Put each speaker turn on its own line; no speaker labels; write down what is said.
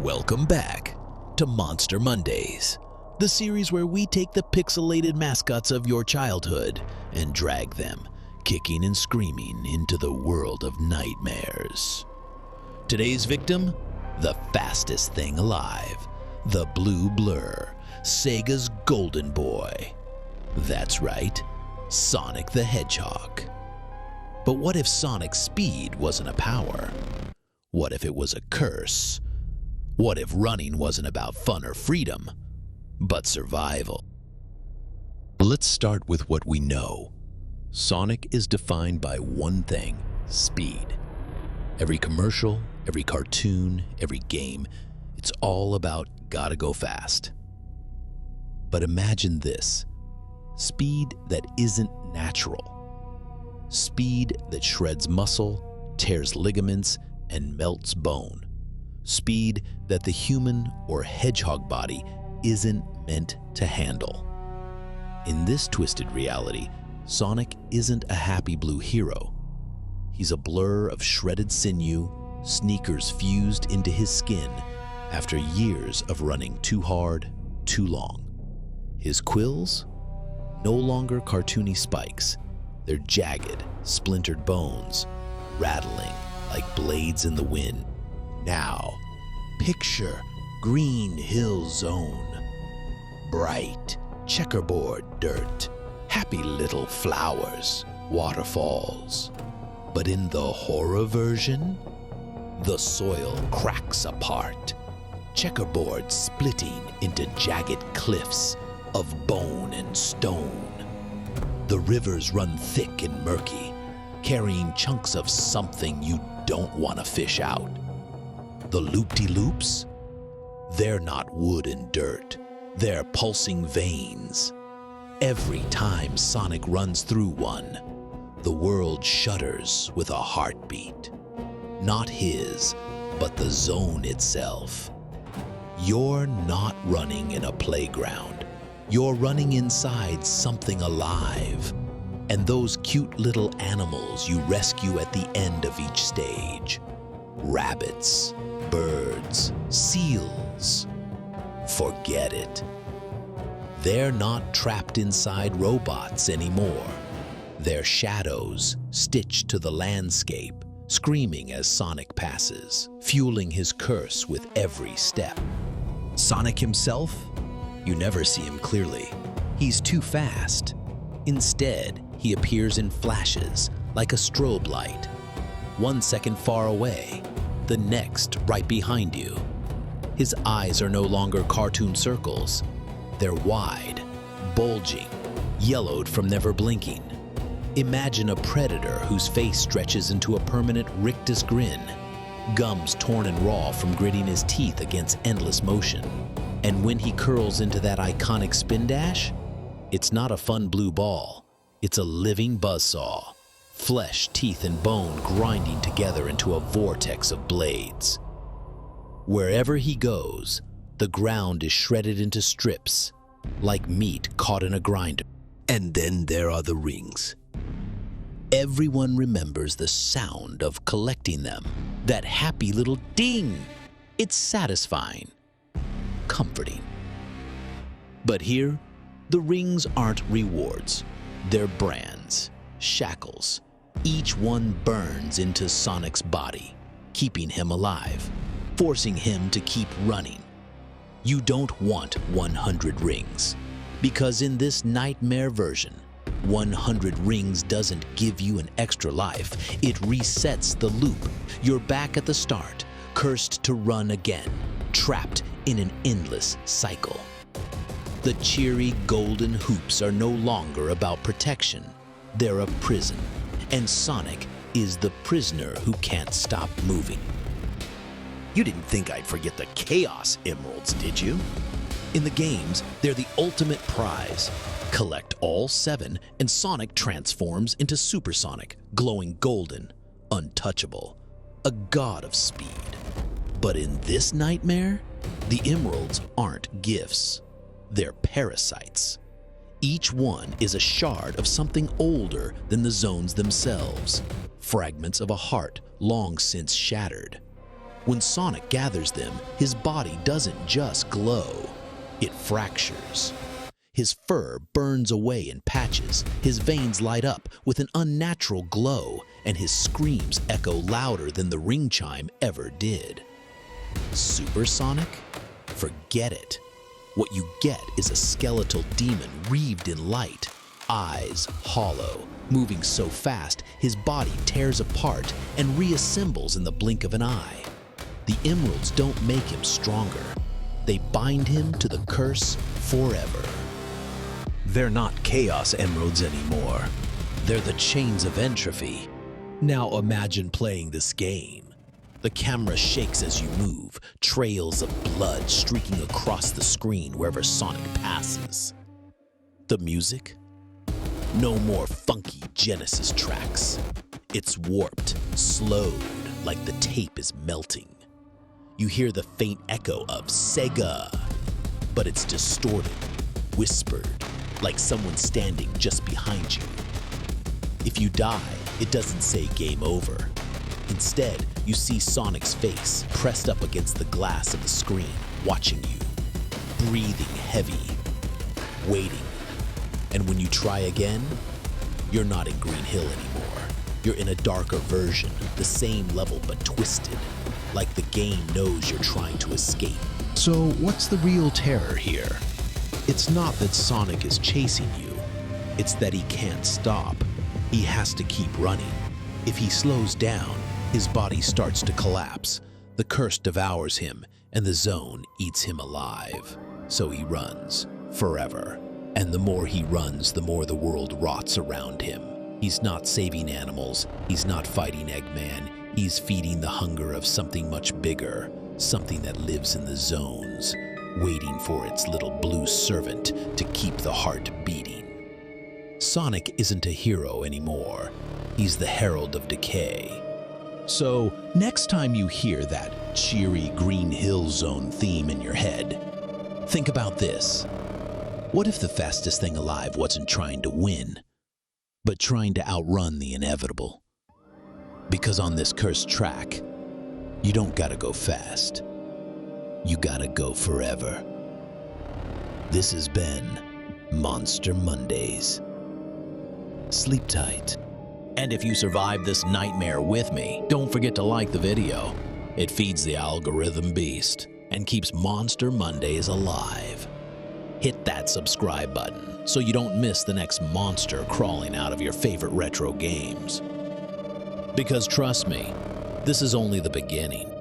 Welcome back to Monster Mondays, the series where we take the pixelated mascots of your childhood and drag them, kicking and screaming, into the world of nightmares. Today's victim? The fastest thing alive, the Blue Blur, Sega's golden boy. That's right, Sonic the Hedgehog. But what if Sonic's speed wasn't a power? What if it was a curse? What if running wasn't about fun or freedom, but survival? Let's start with what we know. Sonic is defined by one thing: speed. Every commercial, every cartoon, every game, it's all about gotta go fast. But imagine this: speed that isn't natural. Speed that shreds muscle, tears ligaments, and melts bone. Speed that the human or hedgehog body isn't meant to handle. In this twisted reality, Sonic isn't a happy blue hero. He's a blur of shredded sinew, sneakers fused into his skin after years of running too hard, too long. His quills? No longer cartoony spikes. They're jagged, splintered bones, rattling like blades in the wind. Now, picture Green Hill Zone. Bright, checkerboard dirt, happy little flowers, waterfalls. But in the horror version, the soil cracks apart, checkerboard splitting into jagged cliffs of bone and stone. The rivers run thick and murky, carrying chunks of something you don't want to fish out. The loop-de-loops? They're not wood and dirt. They're pulsing veins. Every time Sonic runs through one, the world shudders with a heartbeat. Not his, but the zone itself. You're not running in a playground. You're running inside something alive. And those cute little animals you rescue at the end of each stage. Rabbits, birds, seals. Forget it. They're not trapped inside robots anymore. They're shadows stitched to the landscape, screaming as Sonic passes, fueling his curse with every step. Sonic himself? You never see him clearly. He's too fast. Instead, he appears in flashes, like a strobe light. 1 second far away, the next right behind you. His eyes are no longer cartoon circles. They're wide, bulging, yellowed from never blinking. Imagine a predator whose face stretches into a permanent rictus grin, gums torn and raw from gritting his teeth against endless motion. And when he curls into that iconic spin dash, it's not a fun blue ball. It's a living buzzsaw. Flesh, teeth, and bone grinding together into a vortex of blades. Wherever he goes, the ground is shredded into strips, like meat caught in a grinder. And then there are the rings. Everyone remembers the sound of collecting them. That happy little ding. It's satisfying, comforting. But here, the rings aren't rewards. They're brands, shackles. Each one burns into Sonic's body, keeping him alive, forcing him to keep running. You don't want 100 rings, because in this nightmare version, 100 rings doesn't give you an extra life. It resets the loop. You're back at the start, cursed to run again, trapped in an endless cycle. The cheery golden hoops are no longer about protection. They're a prison, and Sonic is the prisoner who can't stop moving. You didn't think I'd forget the Chaos Emeralds, did you? In the games, they're the ultimate prize. Collect all 7, and Sonic transforms into Super Sonic, glowing golden, untouchable, a god of speed. But in this nightmare, the emeralds aren't gifts. They're parasites. Each one is a shard of something older than the zones themselves, fragments of a heart long since shattered. When Sonic gathers them, his body doesn't just glow, it fractures. His fur burns away in patches, his veins light up with an unnatural glow, and his screams echo louder than the ring chime ever did. Super Sonic? Forget it. What you get is a skeletal demon wreathed in light, eyes hollow, moving so fast his body tears apart and reassembles in the blink of an eye. The emeralds don't make him stronger. They bind him to the curse forever. They're not Chaos Emeralds anymore. They're the chains of entropy. Now imagine playing this game. The camera shakes as you move, trails of blood streaking across the screen wherever Sonic passes. The music? No more funky Genesis tracks. It's warped, slowed, like the tape is melting. You hear the faint echo of Sega, but it's distorted, whispered, like someone standing just behind you. If you die, it doesn't say game over. Instead, you see Sonic's face pressed up against the glass of the screen, watching you, breathing heavy, waiting. And when you try again, you're not in Green Hill anymore. You're in a darker version, the same level but twisted, like the game knows you're trying to escape. So what's the real terror here? It's not that Sonic is chasing you. It's that he can't stop. He has to keep running. If he slows down, his body starts to collapse. The curse devours him, and the zone eats him alive. So he runs, forever. And the more he runs, the more the world rots around him. He's not saving animals. He's not fighting Eggman. He's feeding the hunger of something much bigger, something that lives in the zones, waiting for its little blue servant to keep the heart beating. Sonic isn't a hero anymore. He's the Herald of Decay. So, next time you hear that cheery Green Hill Zone theme in your head, think about this. What if the fastest thing alive wasn't trying to win, but trying to outrun the inevitable? Because on this cursed track, you don't gotta go fast. You gotta go forever. This has been Monster Mondays. Sleep tight. And if you survive this nightmare with me, don't forget to like the video. It feeds the algorithm beast and keeps Monster Mondays alive. Hit that subscribe button so you don't miss the next monster crawling out of your favorite retro games. Because trust me, this is only the beginning.